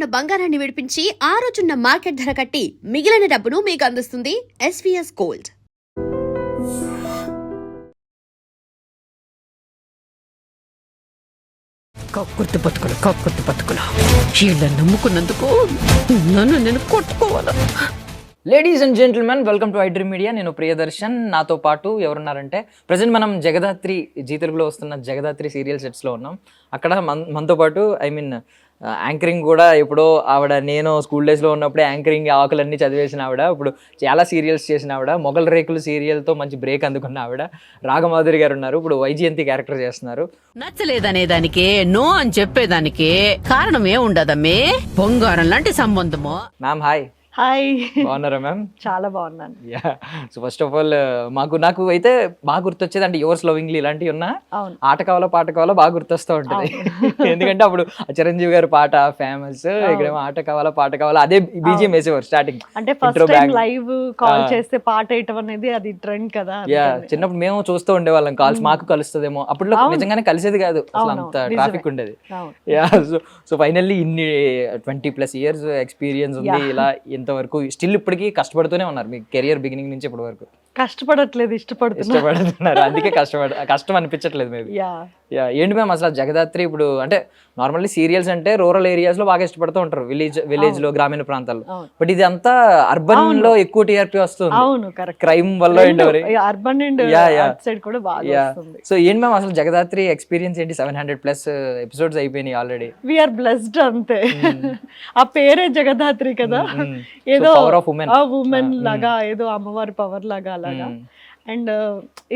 ఉన్న బంగారాన్ని విడిపించి ఆ రోజున్న మార్కెట్ ధర కట్టి మిగిలిన డబ్బును మీకు అందిస్తుంది SVS గోల్డ్. కక్కుర్తి బతుకులు వీళ్ళని నమ్ముకున్నందుకు నన్ను నేను కొట్టుకోవాలా. Ladies and gentlemen, welcome to iDream Media. నేను ప్రియదర్శన్. నాతో పాటు ఎవరున్నారంటే ప్రజెంట్ మనం జగదాత్రి జీ తెలుగులో వస్తున్న జగదాత్రి సీరియల్ సెట్స్లో ఉన్నాం. అక్కడ మనతో పాటు యాంకరింగ్ కూడా ఎప్పుడో ఆవిడ, నేను స్కూల్ డేస్లో ఉన్నప్పుడే యాంకరింగ్ ఆకులన్నీ చదివేసిన ఆవిడ, ఇప్పుడు చాలా సీరియల్స్ చేసిన ఆవిడ, మొగల్ రేకులు సీరియల్తో మంచి బ్రేక్ అందుకున్న ఆవిడ రాగమాధురి గారు ఉన్నారు. ఇప్పుడు వైజయంతి క్యారెక్టర్ చేస్తున్నారు. నచ్చలేదనే దానికే నో అని చెప్పేదానికి కారణం ఏ ఉండదమ్మే, బంగారం లాంటి సంబంధము. Ma'am hi. హాయ్, బాగున్నారా మ్యామ్? చాలా బాగున్నాను. Yeah, so first of all నాకు అయితే బాగా గుర్తొచ్చేది అంటే యువర్స్ లవింగ్లీ ఇలాంటివి ఉన్నా ఆట కావాలో పాట కావాలో బాగా గుర్తొస్తూ ఉంటుంది. ఎందుకంటే అప్పుడు చిరంజీవి గారి పాట ఫేమస్, ఇక్కడేమో ఆట కావాలా పాట కావాలా అదే బీజిఎం వేసేవారు స్టార్టింగ్. అంటే ఫస్ట్ టైం లైవ్ కాల్ చేస్తే పాట వేయటం అనేది అది ట్రెండ్ కదా. యా, చిన్నప్పుడు మేము చూస్తూ ఉండేవాళ్ళం, కాల్స్ మాకు కలుస్తుందేమో. అప్పట్లో నిజంగానే కలిసేది కాదు, అసలు అంత ట్రాఫిక్ ఉండేది. యా, సో ఫైనల్లీ ఇన్ని 20+ years ఎక్స్పీరియన్స్ ఉంది. ఇలా ఇంతవరకు స్టిల్ ఇప్పటికీ కష్టపడుతూనే ఉన్నారు. మీ కెరియర్ బిగినింగ్ నుంచి ఇప్పటి వరకు కష్టపడట్లేదు, ఇష్టపడుతున్నారు. అందుకే కష్టం అనిపించట్లేదు మేబీ. యా, ఏంటి మ్యామ్ అసలు జగదాత్రి ఇప్పుడు అంటే నార్మల్లీ సీరియల్స్ అంటే రూరల్ ఏరియాస్ లో బాగా ఇష్టపడుతూ ఉంటారు, విలేజ్ లో, గ్రామీణ ప్రాంతాల్లో. బట్ ఇది అంతా అర్బన్ లో ఎక్కువ టీఆర్పీ వస్తుంది. అవును, కరెక్ట్. క్రైమ్ వల్ల అర్బన్ అండ్ సైడ్ కూడా బాగా వస్తుంది. సో ఏంటి మ్యామ్ అసలు జగదాత్రి ఎక్స్పీరియన్స్ ఏంటి? 700+ ఎపిసోడ్స్ అయిపోయినాయి ఆల్రెడీ. వి ఆర్ బ్లెస్డ్ అంతే. ఆ పేరే జగదాత్రి కదా, ఏదో ఉమెన్ లాగా, ఏదో అమ్మవారి పవర్ లాగా అలాగా. అండ్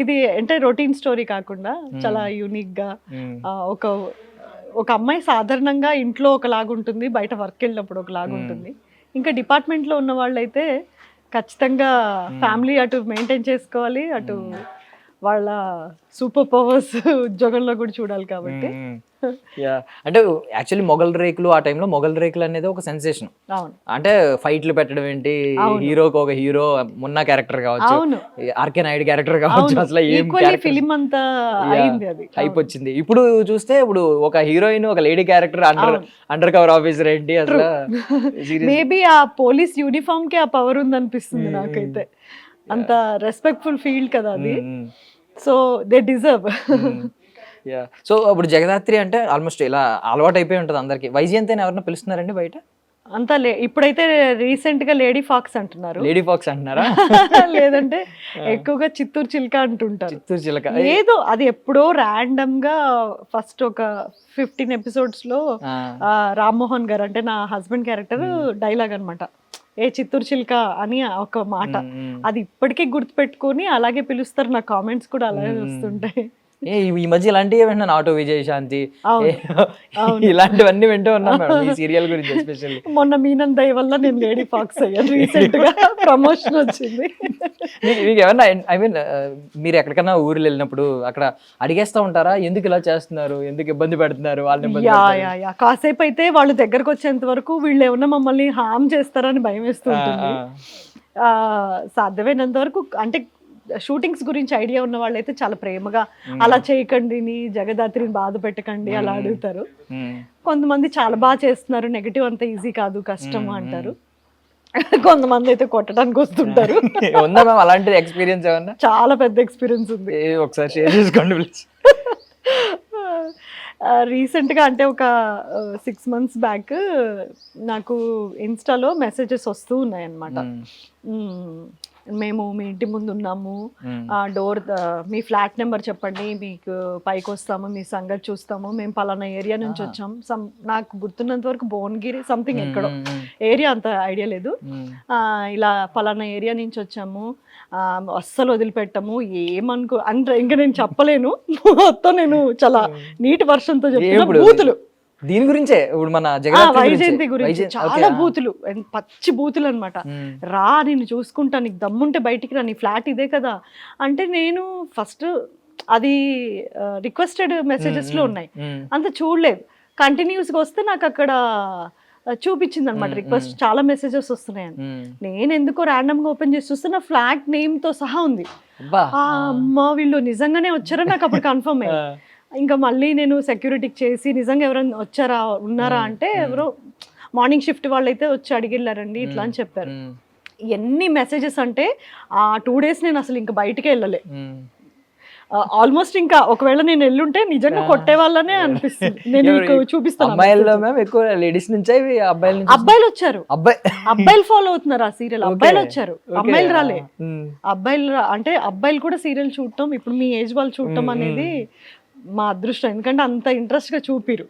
ఇది అంటే రొటీన్ స్టోరీ కాకుండా చాలా యూనిక్ గా, ఒక అమ్మాయి సాధారణంగా ఇంట్లో ఒకలాగుంటుంది, బయట వర్క్ వెళ్ళినప్పుడు ఒకలాగుంటుంది. ఇంకా డిపార్ట్మెంట్లో ఉన్న వాళ్ళైతే ఖచ్చితంగా ఫ్యామిలీ అటు మెయింటైన్ చేసుకోవాలి, అటు వాళ్ళ సూపర్ పవర్స్ ఉద్యోగంలో కూడా చూడాలి కాబట్టి. అంటే యాక్చువల్లీ మొగల్ రేకులు, ఆ టైంలో మొగల్ రేకులు అనేది ఒక సెన్సేషన్. అంటే ఫైట్లు పెట్టడం ఏంటి, హీరోకి ఒక హీరో మున్నా క్యారెక్టర్ కావచ్చు, ఆర్కే నాయుడు క్యారెక్టర్ కావచ్చు, అసలు ఏం ఫిలిం అంతా హైప్ వచ్చింది. ఇప్పుడు చూస్తే ఇప్పుడు ఒక హీరోయిన్, ఒక lady character, under cover officer ఏంటి అసలు. మేబీ ఆ పోలీస్ యూనిఫామ్ కి ఆ పవర్ ఉందనిపిస్తుంది నాకైతే. అంత రెస్పెక్ట్ఫుల్ ఫీల్డ్ కదా అది, సో దే డిజర్వ్. సో ఇప్పుడు జగదాత్రి అంటే ఆల్మోస్ట్ ఇలా అలవాటు అయిపోయి ఉంటుంది అందరికి. వైజయంతి అని ఎవరన్నా పిలుస్తున్నారండి బయట? అంతా ఇప్పుడైతే రీసెంట్ గా లేడీ ఫాక్స్ అంటున్నారు. లేడీ ఫాక్స్ అంటున్నారా? లేదంటే ఎక్కువగా చిత్తూరు చిలుక అంటుంటారు. చిత్తూరు చిలుక ఏదో అది ఎప్పుడో ర్యాండమ్ గా ఫస్ట్ ఒక 15 episodes లో రామ్మోహన్ గారు అంటే నా హస్బెండ్ క్యారెక్టర్ డైలాగ్ అనమాట, ఏ చిత్తూరు చిలుక అని ఒక మాట. అది ఇప్పటికీ గుర్తుపెట్టుకొని అలాగే పిలుస్తారు. నా కామెంట్స్ కూడా అలాగే వస్తుంటాయి. ఈ మధ్య ఇలాంటివి వింటున్నాను, ఆటో విజయశాంతి ఇలాంటివన్నీ వింటూ ఉన్నాను ఈ సీరియల్ గురించి. ఎస్పెషల్లీ మొన్న మీనన్ దయ వల్ల నేను లేడీ ఫాక్స్ అయ్యాను, రీసెంట్ గా ప్రమోషన్ వచ్చింది. మీకు ఏమన్నా మీరు ఎక్కడికైనా ఊర్లు వెళ్ళినప్పుడు అక్కడ అడిగేస్తా ఉంటారా, ఎందుకు ఇలా చేస్తున్నారు, ఎందుకు ఇబ్బంది పెడుతున్నారు వాళ్ళని? కాసేపు అయితే వాళ్ళు దగ్గరకు వచ్చేంత వరకు వీళ్ళు ఏమన్నా మమ్మల్ని హామ్ చేస్తారని భయం వేస్తూ ఉంటుంది. సాధ్యమైనంత వరకు అంటే షూటింగ్స్ గురించి ఐడియా ఉన్న వాళ్ళు అయితే చాలా ప్రేమగా అలా చేయకండి, నీ జగదాత్రిని బాధ పెట్టకండి అలా అడుగుతారు. కొంతమంది చాలా బాగా చేస్తున్నారు, నెగటివ్ అంత ఈజీ కాదు, కష్టం అంటారు. కొంతమంది అయితే కొట్టడానికి వస్తుంటారు. అలాంటి ఎక్స్పీరియన్స్ ఏమన్నా? చాలా పెద్ద ఎక్స్పీరియన్స్ ఉంది, ఒకసారి షేర్ చేసుకోండి ప్లీజ్. రీసెంట్గా అంటే ఒక 6 months బ్యాక్ నాకు ఇన్స్టాలో మెసేజెస్ వస్తూ ఉన్నాయన్నమాట. మేము మీ ఇంటి ముందు ఉన్నాము, ఆ డోర్ మీ ఫ్లాట్ నెంబర్ చెప్పండి, మీకు పైకి వస్తాము, మీ సంగతి చూస్తాము, మేము పలానా ఏరియా నుంచి వచ్చాం. నాకు గుర్తున్నంత వరకు భువనగిరి సంథింగ్ ఎక్కడో ఏరియా, అంత ఐడియా లేదు. ఇలా పలానా ఏరియా నుంచి వచ్చాము, అస్సలు వదిలిపెట్టము, ఏమనుకో అంటే ఇంకా నేను చెప్పలేను మొత్తం. నేను చాలా నీటి వర్షంతో చెప్తున్నా. బూతులు దీని గురించే, ఇప్పుడు మన వైజయంతి గురించి చాలా బూతులు, పచ్చి బూతులు అనమాట. రా, నేను చూసుకుంటా, నీకు దమ్ముంటే బయటికి రా, నీ ఫ్లాట్ ఇదే కదా అంటే. నేను ఫస్ట్ అది రిక్వెస్టెడ్ మెసేజెస్ లో ఉన్నాయి, అంత చూడలేదు. కంటిన్యూస్గా వస్తే నాకు అక్కడ చూపించింది అనమాట రిక్వెస్ట్, చాలా మెసేజెస్ వస్తున్నాయని. నేను ఎందుకో ర్యాండమ్ గా ఓపెన్ చేసి చూస్తే నా ఫ్లాట్ నేమ్ తో సహా ఉంది. అమ్మ, వీళ్ళు నిజంగానే వచ్చారని నాకు అప్పుడు కన్ఫర్మ్ అయ్యింది. ఇంకా మళ్ళీ నేను సెక్యూరిటీకి చేసి నిజంగా ఎవరైనా వచ్చారా ఉన్నారా అంటే ఎవరో మార్నింగ్ షిఫ్ట్ వాళ్ళైతే వచ్చి అడిగిళ్ళారండి ఇట్లా అని చెప్పారు. ఎన్ని మెసేజెస్ అంటే ఆ 2 days నేను అసలు ఇంకా బయటికే వెళ్ళలే. ఆల్మోస్ట్ ఇంకా ఒకవేళ నేను వెళ్ళుంటే నిజంగా కొట్టే వాళ్ళనే అనిపిస్తుంది. నేను మీకు చూపిస్తాను. అమ్మాయిల్లో మ్యామ్ ఎక్కువ లేడీస్ నుంచి అబ్బాయిల నుంచి అబ్బాయిలు వచ్చారు, అబ్బాయిలు ఫాలో అవుతున్నారు ఆ సీరియల్. అబ్బాయిలు వచ్చారు, అమ్మాయిలు రాలే. అంటే అబ్బాయిలు కూడా సీరియల్ చూడటం, ఇప్పుడు మీ ఏజ్ వాళ్ళు చూడటం అనేది మా అదృష్టం. ఎందుకంటే అంత ఇంట్రెస్ట్ గా చూపిరు.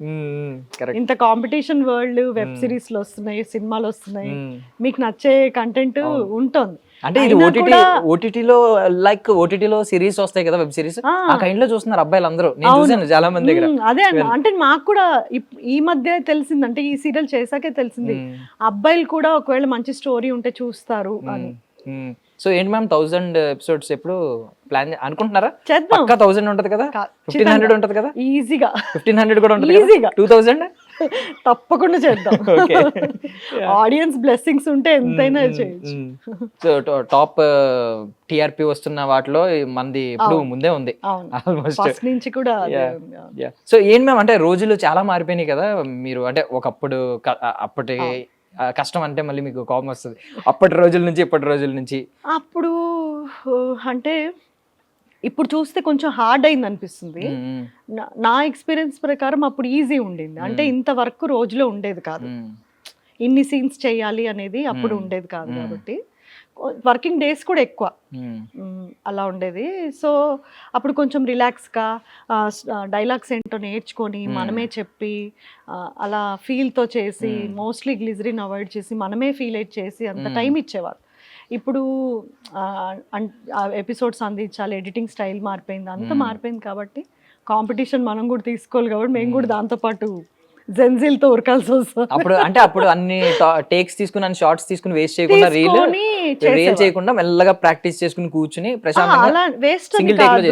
ఇంత కాంపిటీషన్ వరల్డ్, వెబ్ సిరీస్ లో వస్తున్నాయి, సినిమాలు వస్తున్నాయి, మీకు నచ్చే కంటెంట్ ఉంటుంది. అంటే ఇది ఓటీటీలో లైక్ ఓటీటీలో సిరీస్ వస్తాయి కదా, వెబ్ సిరీస్, ఆ కైండ్ లో చూస్తున్నారు అబ్బాయిలు అందరూ. నేను చూసాను చాలా మంది దగ్గర. అదే అంటే మాకు కూడా ఈ మధ్య తెలిసింది, అంటే ఈ సీరియల్ చేశాకే తెలిసింది అబ్బాయిలు కూడా ఒకవేళ మంచి స్టోరీ ఉంటే చూస్తారు అని. సో ఏంటి మ్యామ్ 1000 ఎపిసోడ్స్ ఎప్పుడు ప్లాన్ అనుకుంటున్నారా? చేద్దాం. 1000 ఉంటది కదా, 1500 ఉంటది కదా, ఈజీగా 1500 కూడా ఉంటది, ఈజీగా 2000 తప్పకుండా చేద్దాం. ఆడియన్స్ బ్లెస్సింగ్స్ ఉంటే ఎంతైనా చేయొచ్చు. సో టాప్ టిఆర్పి వస్తున్న వాటిలో మంది ఇప్పుడు ముందే ఉంది ఆల్మోస్ట్ ఫస్ట్ నుంచి కూడా. సో ఏంటి మ్యామ్ అంటే రోజులు చాలా మారిపోయినాయి కదా. మీరు అంటే ఒకప్పుడు అప్పటి కష్టం అంటే మళ్ళీ మీకు కోపం వస్తుంది, అప్పటి రోజుల నుంచి ఇప్పటి రోజుల నుంచి. అప్పుడు అంటే ఇప్పుడు చూస్తే కొంచెం హార్డ్ అయింది అనిపిస్తుంది. నా ఎక్స్పీరియన్స్ ప్రకారం అప్పుడు ఈజీ ఉండింది. అంటే ఇంత వర్క్ రోజులో ఉండేది కాదు, ఇన్ని సీన్స్ చేయాలి అనేది అప్పుడు ఉండేది కాదు. కాబట్టి వర్కింగ్ డేస్ కూడా ఎక్కువ అలా ఉండేది. సో అప్పుడు కొంచెం రిలాక్స్గా డైలాగ్స్ ఏంటో నేర్చుకొని మనమే చెప్పి అలా ఫీల్తో చేసి, మోస్ట్లీ గ్లిజరిన్ అవాయిడ్ చేసి మనమే ఫీల్ ఎయిట్ చేసి అంత టైం ఇచ్చేవారు. ఇప్పుడు ఎపిసోడ్స్ అందించాలి, ఎడిటింగ్ స్టైల్ మారిపోయింది, అంతా మారిపోయింది. కాబట్టి కాంపిటీషన్ మనం కూడా తీసుకోవాలి. కాబట్టి మేము కూడా దాంతోపాటు జెన్జిల్తో ఉరకాల్సి వస్తుంది. అప్పుడు అన్ని టేక్స్ తీసుకుని, అన్ని షార్ట్స్ తీసుకుని వేస్ట్ చేయకుండా, రీల్ చేయకుండా మెల్లగా ప్రాక్టీస్ చేసుకుని కూర్చుని ప్రశాంతంగా అలా వేస్ట్ అని కాదు,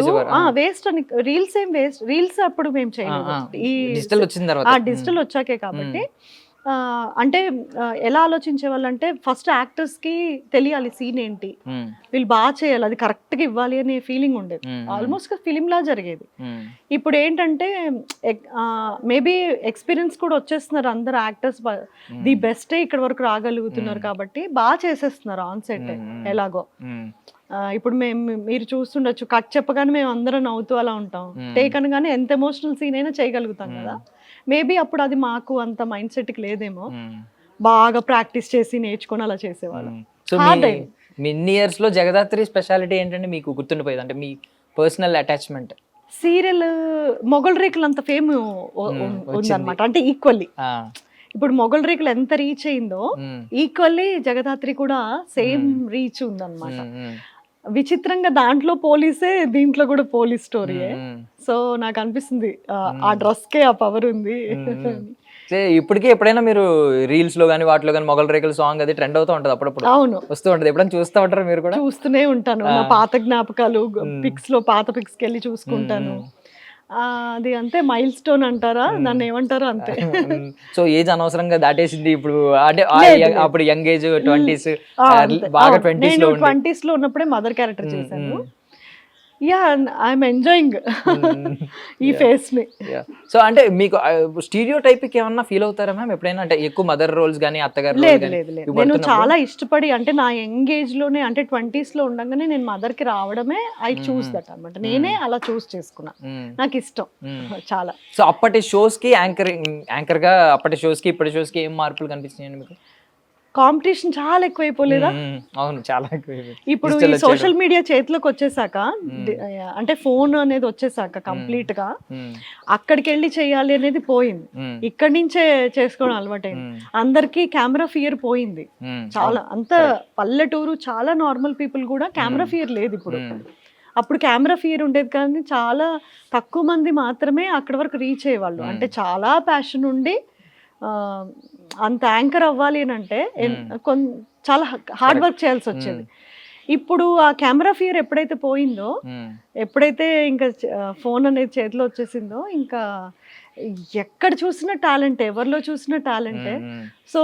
వేస్ట్ అని రీల్స్ ఏం వేస్ట్, రీల్స్ అప్పుడు మేము చేయలేదు. ఈ డిజిటల్ వచ్చిన తర్వాత, డిజిటల్ వచ్చాకే. కాబట్టి అంటే ఎలా ఆలోచించే వాళ్ళు అంటే ఫస్ట్ యాక్టర్స్కి తెలియాలి సీన్ ఏంటి, వీళ్ళు బాగా చేయాలి, అది కరెక్ట్గా ఇవ్వాలి అనే ఫీలింగ్ ఉండేది. ఆల్మోస్ట్ ఫిలింలా జరిగేది. ఇప్పుడు ఏంటంటే మేబీ ఎక్స్పీరియన్స్ కూడా వచ్చేస్తున్నారు అందరు యాక్టర్స్, ది బెస్టే ఇక్కడ వరకు రాగలుగుతున్నారు. కాబట్టి బాగా చేసేస్తున్నారు ఆన్ సెట్ ఎలాగో. ఇప్పుడు మీరు చూస్తుండొచ్చు, కట్ చెప్పగానే మేము అందరం నవ్వుతూ అలా ఉంటాం, టేక్ అనగానే ఎంత ఎమోషనల్ సీన్ అయినా చేయగలుగుతాం కదా. మేబీ అప్పుడు అది మాకు అంత మైండ్ సెట్కి లేదేమో, బాగా ప్రాక్టీస్ చేసి నేర్చుకొని అలా చేసేవాళ్ళం. మీ ఇన్ని ఇయర్స్ లో జగదాత్రి స్పెషాలిటీ ఏంటంటే మీకు గుర్తుండిపోయేది, అంటే మీ పర్సనల్ అటాచ్మెంట్? సీరియల్ మొగల్ రేకులు అంత ఫేమ్ ఉందన్నమాట. అంటే ఈక్వల్లీ ఇప్పుడు మొగల్ రేకులు ఎంత రీచ్ అయిందో ఈక్వల్లీ జగదాత్రి కూడా సేమ్ రీచ్ ఉందన్నమాట. విచిత్రంగా దాంట్లో పోలీసే, దీంట్లో కూడా పోలీస్ స్టోరీయే. సో నాకు అనిపిస్తుంది ఆ డ్రెస్కే ఆ పవర్ ఉంది. ఇప్పటికీ ఎప్పుడైనా మీరు రీల్స్ లో కానీ వాటిలో కానీ మొగల్ రేకుల సాంగ్ అది ట్రెండ్ అవుతూ ఉంటది, అప్పుడప్పుడు అవును వస్తూ ఉంటది, ఎప్పుడైనా చూస్తూ ఉంటారు మీరు కూడా? చూస్తూనే ఉంటాను, నా పాత జ్ఞాపకాలు పిక్స్ లో, పాత పిక్స్కి వెళ్ళి చూసుకుంటాను. అది అంతే మైల్ స్టోన్ అంటారా, దాన్ని ఏమంటారో అంతే. సో ఏజ్ అనవసరంగా దాటేసింది ఇప్పుడు, అంటే అప్పుడు యంగ్ ఏజ్ 20s, బాగా 20s లో ఉన్నప్పుడే మదర్ క్యారెక్టర్ చేశాను. యా, ఐఎమ్ ఎంజాయింగ్ ఈ ఫేస్ ని. సో అంటే మీకు స్టీరియో టైప్ ఏమన్నా ఫీల్ అవుతారా మ్యామ్ ఎప్పుడైనా, అంటే ఎక్కువ మదర్ రోల్స్ కానీ అత్తగారు? లేదు, నేను చాలా ఇష్టపడి, అంటే నా యంగ్ ఏజ్ లోనే, అంటే 20s లో ఉండగానే నేను మదర్ కి రావడమే ఐ చూస్ దట్ అనమాట. నేనే అలా చూస్ చేసుకున్నా, నాకు ఇష్టం చాలా. సో అప్పటి షోస్ కి యాంకర్ గా, అప్పటి షోస్ కి ఇప్పటి షోస్ కి ఏం మార్పులు కనిపిస్తున్నాయండి మీకు? కాంపిటీషన్ చాలా ఎక్కువైపోలేదా? అవును, చాలా ఎక్కువైపోయింది. ఇప్పుడు ఈ సోషల్ మీడియా చేతిలోకి వచ్చేసాక, అంటే ఫోన్ అనేది వచ్చేసాక కంప్లీట్ గా అక్కడికి వెళ్ళి చేయాలి అనేది పోయింది, ఇక్కడి నుంచే చేసుకోవడం అలవాటైంది. అందరికి కెమెరా ఫియర్ పోయింది చాలా. అంత పల్లెటూరు, చాలా నార్మల్ పీపుల్ కూడా కెమెరా ఫియర్ లేదు ఇప్పుడు. అప్పుడు కెమెరా ఫియర్ ఉండేది, కానీ చాలా తక్కువ మంది మాత్రమే అక్కడి వరకు రీచ్ అయ్యేవాళ్ళు. అంటే చాలా ప్యాషన్ ఉండి అంత యాంకర్ అవ్వాలి అని అంటే చాలా హార్డ్ వర్క్ చేయాల్సి వచ్చేది. ఇప్పుడు ఆ కెమెరా ఫియర్ ఎప్పుడైతే పోయిందో, ఎప్పుడైతే ఇంకా ఫోన్ అనేది చేతిలో వచ్చేసిందో, ఇంకా ఎక్కడ చూసినా టాలెంట్, ఎవరిలో చూసినా టాలెంటే. సో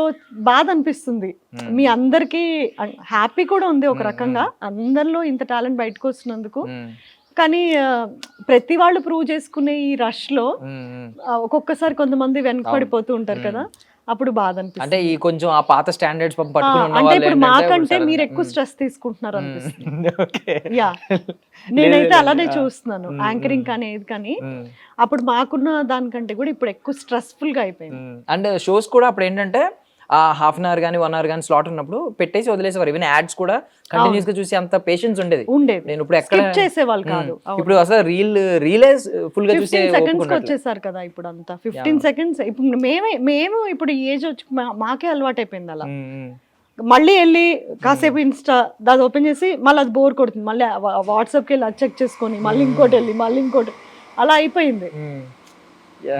బాధ అనిపిస్తుంది. మీ అందరికీ హ్యాపీ కూడా ఉంది ఒక రకంగా, అందరిలో ఇంత టాలెంట్ బయటకు వస్తున్నందుకు. కానీ ప్రతి వాళ్ళు ప్రూవ్ చేసుకునే ఈ రష్ లో ఒక్కొక్కసారి కొంతమంది వెనకపడిపోతూ ఉంటారు కదా. అప్పుడు బాధ అంటే అనిపిస్తుంది. ఈ కొంచెం ఆ పాత స్టాండర్డ్స్ పట్టుకుని ఉన్న అంటే వాళ్ళు ఇప్పుడు ఏంటంటే మాకంటే ఇప్పుడు మీరు సడన్ ఎక్కువ స్ట్రెస్ తీసుకుంటున్నారు అనిపిస్తుంది. ఓకే యా నేనైతే అలానే చూస్తున్నాను యాంకరింగ్ కానీ ఏది కానీ. అప్పుడు మాకున్న దానికంటే కూడా ఇప్పుడు ఎక్కువ స్ట్రెస్ఫుల్ గా అయిపోయింది. అండ్ షోస్ కూడా అప్పుడు ఏంటంటే ఆ హాఫ్ అన్ అవర్ కానీ 1 hour కానీ స్లాట్ ఉన్నప్పుడు పెట్టేసి వదిలేసేవారు. ఈవెన్ యాడ్స్ కూడా కంటిన్యూస్ గా చూసి అంత పేషెన్స్ ఉండేది. నేను ఇప్పుడు ఎక్కడ స్కిప్ చేసేవాళ్ళు కాదు. ఇప్పుడు అసలు రీలే ఫుల్ గా చూసే 15 seconds కి ఒప్పుకున్నట్లే. వచ్చేసారు కదా ఇప్పుడు అంతా. 15 seconds ఇప్పుడు మేము ఇప్పుడు ఈ ఏజ్ వచ్చి మాకే అలవాటు అయిపోయింది అలా. మళ్ళీ వెళ్ళి కాసేపు ఇన్స్టా దాది ఓపెన్ చేసి మళ్ళీ అది బోర్ కొడుతుంది, మళ్ళీ వాట్సాప్కి వెళ్ళి అది చెక్ చేసుకొని మళ్ళీ ఇంకోటి వెళ్ళి మళ్ళీ ఇంకోటి అలా అయిపోయింది.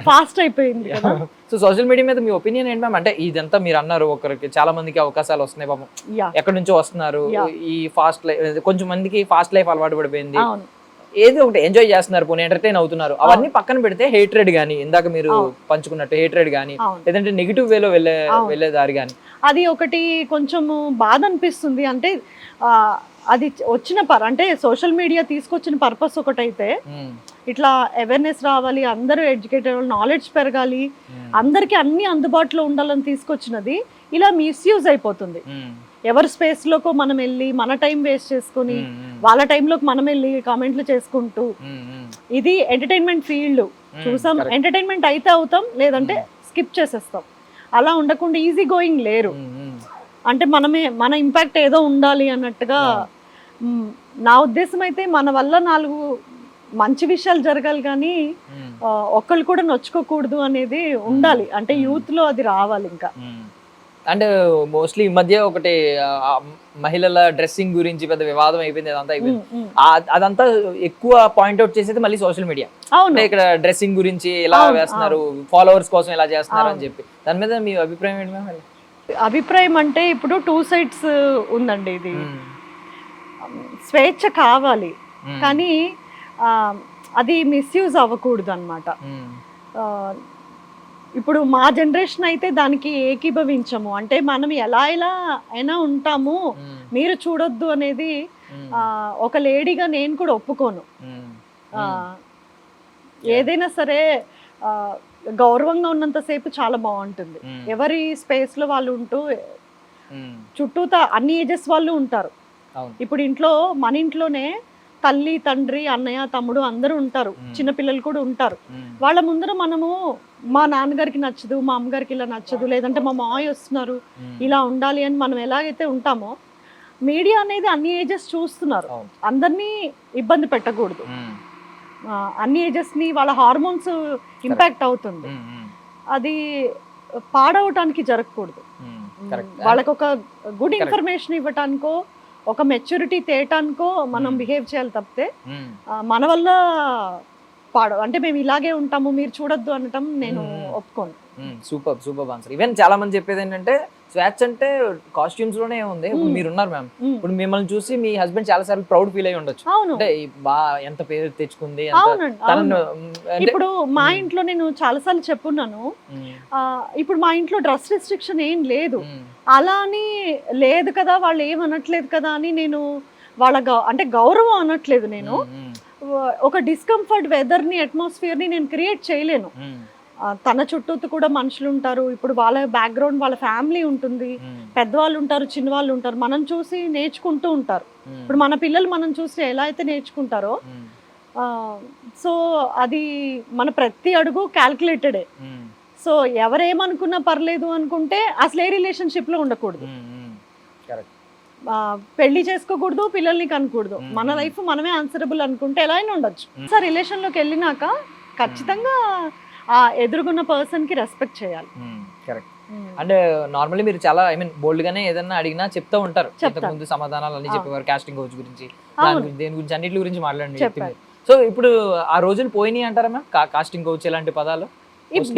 ఫాస్ట్ అయిపోయింది కదా. సో సోషల్ మీడియా మీద మీ ఒపీనియన్ ఏంటి మ్యామ్? అంటే ఇదంతా మీరు అన్నారు, ఒకరికి చాలా మందికి అవకాశాలు వస్తున్నాయి పాపం, ఎక్కడి నుంచో వస్తున్నారు. ఈ ఫాస్ట్ లైఫ్ కొంచెం మందికి ఫాస్ట్ లైఫ్ అలవాటు పడిపోయింది, ఏదో ఒకటి ఎంజాయ్ చేస్తున్నారు, పోనీ ఎంటర్టైన్ అవుతున్నారు. అవన్నీ పక్కన పెడితే హేట్రెడ్ గానీ, ఇందాక మీరు పంచుకున్నట్టు హేట్రెడ్ గానీ, లేదంటే నెగిటివ్ వేలో వెళ్ళే దారి గానీ, అది ఒకటి కొంచెం బాధ అనిపిస్తుంది. అంటే అది వచ్చిన అంటే సోషల్ మీడియా తీసుకొచ్చిన పర్పస్ ఒకటైతే ఇట్లా అవేర్నెస్ రావాలి, అందరూ ఎడ్యుకేటెడ్, నాలెడ్జ్ పెరగాలి, అందరికీ అన్ని అందుబాటులో ఉండాలని తీసుకొచ్చినది ఇలా మిస్యూజ్ అయిపోతుంది. ఎవరి స్పేస్లోకో మనం వెళ్ళి మన టైం వేస్ట్ చేసుకుని వాళ్ళ టైంలోకి మనం వెళ్ళి కామెంట్లు చేసుకుంటూ, ఇది ఎంటర్టైన్మెంట్ ఫీల్డ్ చూసాం, ఎంటర్టైన్మెంట్ అయితే అవుతాం, లేదంటే స్కిప్ చేసేస్తాం. అలా ఉండకుండా ఈజీ గోయింగ్ లేరు. అంటే మన ఇంపాక్ట్ ఏదో ఉండాలి అన్నట్టుగా. నా ఉద్దేశం అయితే మన వల్ల 4 మంచి విషయాలు జరగాలి కానీ ఒక్కళ్ళు కూడా నొచ్చుకోకూడదు అనేది ఉండాలి. అంటే యూత్ లో అది రావాలి. ఇంకా అంటే మోస్ట్లీ ఈ మధ్య ఒకటి మహిళల డ్రెస్సింగ్ గురించి పెద్ద వివాదం అయిపోయింది, అదంతా అయిపోయింది. అదంతా ఎక్కువ పాయింట్అవుట్ చేసేది మళ్ళీ సోషల్ మీడియా. అంటే ఇక్కడ డ్రెస్సింగ్ గురించి ఎలా వేస్తున్నారు, ఫాలోవర్స్ కోసం ఎలా చేస్తున్నారు అని చెప్పి, దాని మీద మీ అభిప్రాయం ఏంటి మ్యామ్? అభిప్రాయం అంటే ఇప్పుడు 2 sides ఉందండి. ఇది స్వేచ్ఛ కావాలి కానీ అది మిస్యూజ్ అవ్వకూడదు అన్నమాట. ఇప్పుడు మా జనరేషన్ అయితే దానికి ఏకీభవించము. అంటే మనం ఎలా అయినా ఉంటాము, మీరు చూడొద్దు అనేది ఒక లేడీగా నేను కూడా ఒప్పుకోను. ఏదైనా సరే గౌరవంగా ఉన్నంతసేపు చాలా బాగుంటుంది. ఎవరి స్పేస్ లో వాళ్ళు ఉంటూ చుట్టూతా అన్ని ఏజెస్ వాళ్ళు ఉంటారు. ఇప్పుడు మన ఇంట్లోనే తల్లి, తండ్రి, అన్నయ్య, తమ్ముడు అందరూ ఉంటారు, చిన్నపిల్లలు కూడా ఉంటారు. వాళ్ళ ముందర మనము మా నాన్నగారికి నచ్చదు, మా అమ్మగారికి ఇలా నచ్చదు, లేదంటే మా మామయ్య వస్తున్నారు ఇలా ఉండాలి అని మనం ఎలాగైతే ఉంటామో, మీడియా అనేది అన్ని ఏజెస్ చూస్తున్నారు. అందరినీ ఇబ్బంది పెట్టకూడదు. అన్ని ఏజెస్ ని వాళ్ళ హార్మోన్స్ ఇంపాక్ట్ అవుతుంది. అది పాడవటానికి జరగకూడదు. వాళ్ళకి ఒక గుడ్ ఇన్ఫర్మేషన్ ఇవ్వటానికో, ఒక మెచ్యూరిటీ తేటానికో మనం బిహేవ్ చేయాలి తప్పితే మన వల్ల అంటే మేము ఇలాగే ఉంటాము మీరు చూడొద్దు అనటం నేను ఒప్పుకోను. Super answer. ఈవెన్ చాలా మంది చెప్పేది ఏంటంటే స్వేచ్ఛ అంటే కాస్ట్యూమ్స్ లోనే ఉంది. ఇప్పుడు మీరు ఉన్నారు మ్యామ్, ఇప్పుడు మిమ్మల్ని చూసి మీ హస్బెండ్ చాలా సార్లు ప్రౌడ్ ఫీల్ అయి ఉండొచ్చు, అంటే ఎంత పేరు తెచ్చుకుంది. ఇప్పుడు మా ఇంట్లో నేను చాలా సార్లు చెప్పున్నాను, ఇప్పుడు మా ఇంట్లో డ్రెస్ రిస్ట్రిక్షన్ ఏం లేదు. అలా అని లేదు కదా, వాళ్ళు ఏమనట్లేదు కదా అని నేను అంటే గౌరవం అనట్లేదు. నేను ఒక డిస్కంఫర్ట్ వెదర్ ని, అట్మాస్ఫియర్ ని నేను క్రియేట్ చేయలేను. తన చుట్టూ కూడా మనుషులు ఉంటారు. ఇప్పుడు వాళ్ళ బ్యాక్గ్రౌండ్, వాళ్ళ ఫ్యామిలీ ఉంటుంది, పెద్దవాళ్ళు ఉంటారు, చిన్నవాళ్ళు ఉంటారు, మనం చూసి నేర్చుకుంటూ ఉంటారు. ఇప్పుడు మన పిల్లలు మనం చూసి ఎలా అయితే నేర్చుకుంటారో, సో అది మన ప్రతి అడుగు క్యాల్కులేటెడే. సో ఎవరేమనుకున్నా పర్లేదు అనుకుంటే అసలు ఏ రిలేషన్షిప్ లో ఉండకూడదు, పెళ్లి చేసుకోకూడదు, పిల్లల్ని కనకూడదు. మన లైఫ్ మనమే ఆన్సరబుల్ అనుకుంటే ఎలా అయినా ఉండొచ్చు. సో రిలేషన్ లోకి వెళ్ళినాక ఖచ్చితంగా ఆ ఎదురుగున్న పర్సన్ కి రెస్పెక్ట్ చేయాలి. కరెక్ట్. అంటే నార్మల్లీ మీరు చాలా బోల్డ్ గానే ఏదన్నా అడిగినా చెప్తూ ఉంటారు. ముందు సమాధానాలు అన్ని చెప్పేవారు, కాస్టింగ్ కోచ్ గురించి, దేని గురించి, అన్నిటి గురించి మాట్లాడండి. సో ఇప్పుడు ఆ రోజులు పోయినాయి అంటారా మ్యామ్, కాస్టింగ్ కోచ్ ఇలాంటి పదాలు?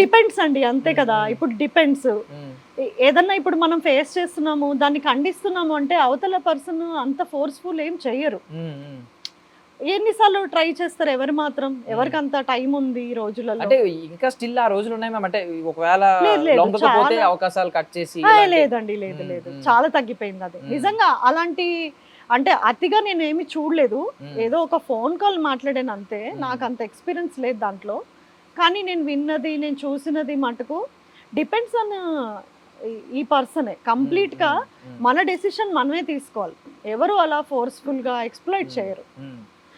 డిపెండ్స్ అండి, అంతే కదా. ఇప్పుడు డిపెండ్స్. ఏదన్నా ఇప్పుడు మనం ఫేస్ చేస్తున్నాము, దాన్ని ఖండిస్తున్నాము అంటే అవతల పర్సన్ అంత ఫోర్స్ఫుల్ ఏం చెయ్యరు. ఎన్నిసార్లు ట్రై చేస్తారు, ఎవరికి అంత టైం ఉంది ఈ రోజులలో? అంటే ఇంకా స్టిల్ ఆ రోజులు ఉన్నాయి మ్యామ్. అంటే ఒకవేళ అవకాశాలు కట్ చేసి లేదండి, లేదు, చాలా తగ్గిపోయింది అది. నిజంగా అలాంటి అంటే అతిగా నేను ఏమి చూడలేదు. ఏదో ఒక ఫోన్ కాల్ మాట్లాడాను అంతే, నాకు అంత ఎక్స్పీరియన్స్ లేదు దాంట్లో. కానీ నేను విన్నది, నేను చూసినది మటుకు డిపెండ్స్ ఆన్ ఈ పర్సనే కంప్లీట్గా. మన డెసిషన్ మనమే తీసుకోవాలి. ఎవరు అలా ఫోర్స్ఫుల్గా ఎక్స్ప్లాయిట్ చేయరు.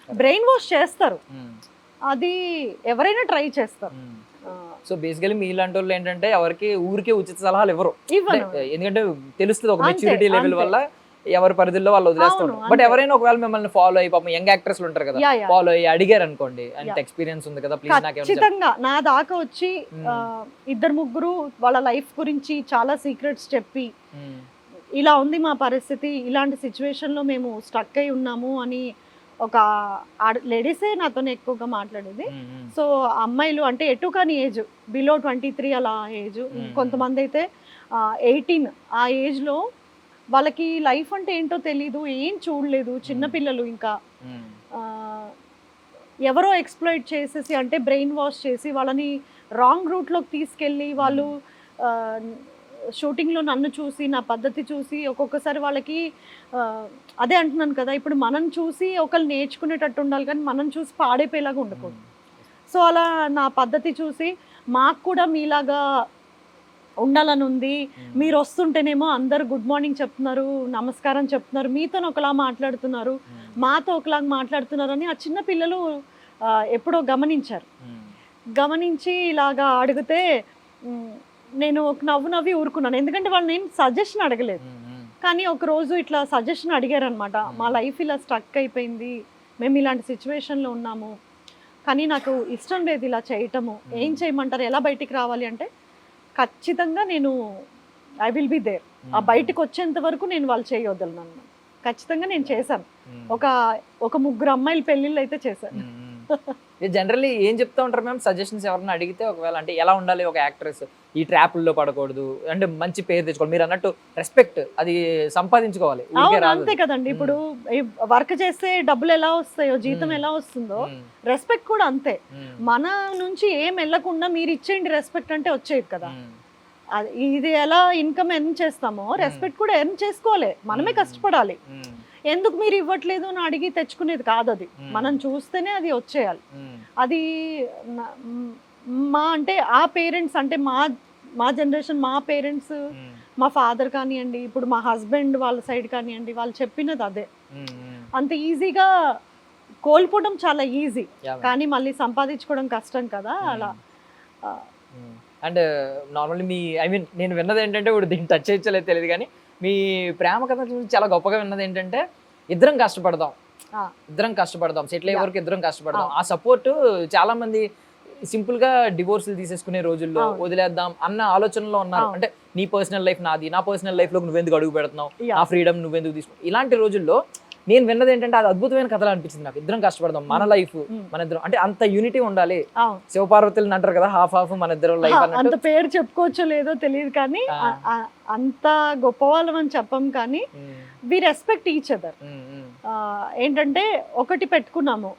బ్రెయిన్ వాష్ చేస్తారు, అది ఎవరైనా ట్రై చేస్తారు. సో బేసికలీ మీ ఇలాంటి వాళ్ళు ఏంటంటే ఎవరికి ఊరికే ఉచిత సలహాలు ఇవ్వరు. ఇవ్వను. ఎందుకంటే తెలుస్తుంది ఒక అంతే, మెచ్యూరిటీ లెవెల్ అంతే. వల్ల ఎవరి పరిధిలో వాళ్ళు వదిలేస్తారు. అవును, బట్ అంతే. ఎవరైనా ఒకవేళ మిమ్మల్ని ఫాలో అయ్యి పాపం యంగ్ యాక్టర్స్ ఉంటారు కదా, యా, యా. ఫాలో అయ్యి అడిగారు అనుకోండి, అంత ఎక్స్పీరియన్స్ ఉంది కదా, ప్లీజ్ నాకేమైనా ఖచ్చితంగా నా దాకా వచ్చి ఇద్దరు ముగ్గురు వాళ్ళ లైఫ్ గురించి చాలా సీక్రెట్స్ చెప్పి ఇలా ఉంది మా పరిస్థితి, ఇలాంటి సిచ్యువేషన్లో మేము స్ట్రక్ అయి ఉన్నాము అని ఒక లేడీసే నాతో ఎక్కువగా మాట్లాడేది. సో అమ్మాయిలు అంటే ఎటు కాని ఏజ్, బిలో 23 అలా ఏజ్, కొంతమంది అయితే 18 ఆ ఏజ్లో వాళ్ళకి లైఫ్ అంటే ఏంటో తెలీదు, ఏం చూడలేదు, చిన్నపిల్లలు ఇంకా ఎవరో ఎక్స్ప్లాయిట్ చేసేసి అంటే బ్రెయిన్ వాష్ చేసి వాళ్ళని రాంగ్ రూట్లోకి తీసుకెళ్ళి వాళ్ళు షూటింగ్లో నన్ను చూసి నా పద్ధతి చూసి ఒక్కొక్కసారి వాళ్ళకి అదే అంటున్నాను కదా, ఇప్పుడు మనం చూసి ఒకళ్ళు నేర్చుకునేటట్టు ఉండాలి కానీ మనం చూసి పాడైపోయేలాగా ఉండకూడదు. సో అలా నా పద్ధతి చూసి మాకు కూడా మీలాగా ఉండాలని ఉంది, మీరు వస్తుంటేనేమో అందరు గుడ్ మార్నింగ్ చెప్తున్నారు, నమస్కారం చెప్తున్నారు, మీతో ఒకలా మాట్లాడుతున్నారు, మాతో ఒకలాగా మాట్లాడుతున్నారు అని ఆ చిన్న పిల్లలు ఎప్పుడో గమనించి ఇలాగా అడిగితే నేను ఒక నవ్వి ఊరుకున్నాను. ఎందుకంటే వాళ్ళు నేను సజెషన్ అడగలేదు, కానీ ఒకరోజు ఇట్లా సజెషన్ అడిగారనమాట. మా లైఫ్ ఇలా స్ట్రక్ అయిపోయింది, మేము ఇలాంటి సిచ్యువేషన్లో ఉన్నాము, కానీ నాకు ఇష్టం లేదు ఇలా చేయటము, ఏం చేయమంటారు, ఎలా బయటికి రావాలి అంటే ఖచ్చితంగా నేను ఐ విల్ బి దేర్. ఆ బయటకు వచ్చేంత వరకు నేను వాళ్ళు చేయొద్దలను అన్నమాట. ఖచ్చితంగా నేను చేశాను. ఒక ముగ్గురు అమ్మాయిల పెళ్ళిళ్ళు అయితే చేశాను. జనరల్లీ ఏం చెప్తా ఉంటారు మ్యామ్ సజెషన్స్ ఎవరైనా అడిగితే, ఒకవేళ అంటే ఎలా ఉండాలి ఒక యాక్ట్రెస్, ఈ ట్రాప్ల్లో పడకూడదు అంటే మంచి పేరు తెచ్చుకోవాలి, మీరు అన్నట్టు రెస్పెక్ట్ అది సంపాదించుకోవాలి, అంతే కదండి. ఇప్పుడు వర్క్ చేస్తే డబ్బులు ఎలా వస్తాయో, జీతం ఎలా వస్తుందో రెస్పెక్ట్ కూడా అంతే. మన నుంచి ఏం వెళ్ళకుండా మీరు ఇచ్చేయండి రెస్పెక్ట్ అంటే వచ్చేది కదా. ఇది ఎలా ఇన్కమ్ ఎర్న్ చేస్తామో రెస్పెక్ట్ కూడా ఎర్న్ చేసుకోవాలి, మనమే కష్టపడాలి. ఎందుకు మీరు ఇవ్వట్లేదు అని అడిగి తెచ్చుకునేది కాదు, అది మనం చూస్తేనే అది వచ్చేయాలి. అది అంటే ఆ పేరెంట్స్ అంటే మా జనరేషన్, మా పేరెంట్స్, మా ఫాదర్ కానివ్వండి, ఇప్పుడు మా హస్బెండ్ వాళ్ళ సైడ్ కానివ్వండి, వాళ్ళు చెప్పినది అదే. అంత ఈజీగా కోల్పోవడం చాలా ఈజీ, కానీ మళ్ళీ సంపాదించుకోవడం కష్టం కదా. అలా అండ్ నార్మల్లీ నేను విన్నది ఏంటంటే, ఇప్పుడు దీన్ని టచ్ చేయలేదు తెలియదు కానీ, మీ ప్రేమ కథ చూసి చాలా గొప్పగా విన్నది ఏంటంటే, ఇద్దరం కష్టపడదాం, సెటిల్ అయ్యే వరకు ఇద్దరం కష్టపడదాం. ఆ సపోర్ట్ చాలా మంది సింపుల్ గా డివోర్స్లు తీసేసుకునే రోజుల్లో వదిలేద్దాం అన్న ఆలోచనలో ఉన్నారు. అంటే నీ పర్సనల్ లైఫ్ నాది, నా పర్సనల్ లైఫ్ లో నువ్వెందుకు అడుగు పెడుతున్నావు, నా ఫ్రీడమ్ నువ్వెందుకు తీసుకున్నావు, ఇలాంటి రోజుల్లో నేను విన్నది ఏంటంటే అది అద్భుతమైన కథలు అనిపించింది నాకు. ఇద్దరం కష్టపడదాం, మన లైఫ్ మన ఇద్దరం, అంటే అంత యూనిటీ ఉండాలి. శివపార్వతులు అంటారు కదా, హాఫ్ మన ఇద్దరు లైఫ్. అంత పేరు చెప్పుకోవచ్చో లేదో తెలియదు కానీ అంత గొప్ప వాళ్ళం అని చెప్పం, కానీ వి రెస్పెక్ట్ ఈచ్ అదర్. ఏంటంటే ఒకటి పెట్టుకున్నాము,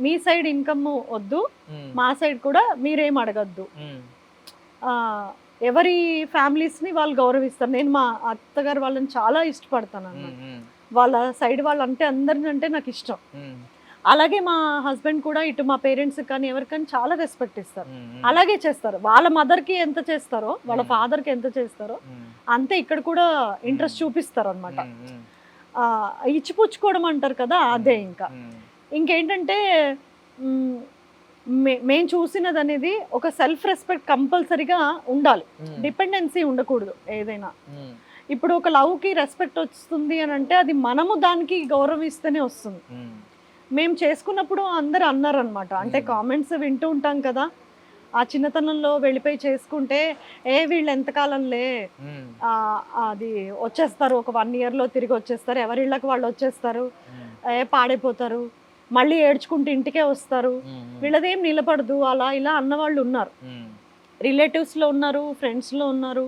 మీ సైడ్ ఇన్కమ్ వద్దు, మా సైడ్ కూడా మీరేం అడగద్దు, ఎవరి ఫ్యామిలీస్ ని వాళ్ళు గౌరవిస్తారు. నేను మా అత్తగారు వాళ్ళని చాలా ఇష్టపడతాను అన్నమాట, వాళ్ళ సైడ్ వాళ్ళంటే అందరిని అంటే నాకు ఇష్టం. అలాగే మా హస్బెండ్ కూడా ఇటు మా పేరెంట్స్ కానీ ఎవరికైనా చాలా రెస్పెక్ట్ ఇస్తారు, అలాగే చేస్తారు. వాళ్ళ మదర్కి ఎంత చేస్తారో, వాళ్ళ ఫాదర్కి ఎంత చేస్తారో అంతే ఇక్కడ కూడా ఇంట్రెస్ట్ చూపిస్తారు అనమాట. ఇచ్చిపుచ్చుకోవడం అంటారు కదా, అదే. ఇంకేంటంటే మేము చూసినది అనేది ఒక సెల్ఫ్ రెస్పెక్ట్ కంపల్సరీగా ఉండాలి, డిపెండెన్సీ ఉండకూడదు ఏదైనా. ఇప్పుడు ఒక లవ్కి రెస్పెక్ట్ వస్తుంది అని అంటే అది మనము దానికి గౌరవిస్తేనే వస్తుంది. మేము చేసుకున్నప్పుడు అందరు అన్నారనమాట, అంటే కామెంట్స్ వింటూ ఉంటాం కదా, ఆ చిన్నతనంలో వెళ్ళిపోయి చేసుకుంటే వీళ్ళు ఎంతకాలంలే అది వచ్చేస్తారు, ఒక 1 yearలో తిరిగి వచ్చేస్తారు, ఎవరి ఇళ్ళకి వాళ్ళు వచ్చేస్తారు, పాడైపోతారు, మళ్ళీ ఏడ్చుకుంటూ ఇంటికే వస్తారు, వీళ్ళదేం నిలబడదు, అలా ఇలా అన్నవాళ్ళు ఉన్నారు. రిలేటివ్స్లో ఉన్నారు, ఫ్రెండ్స్లో ఉన్నారు,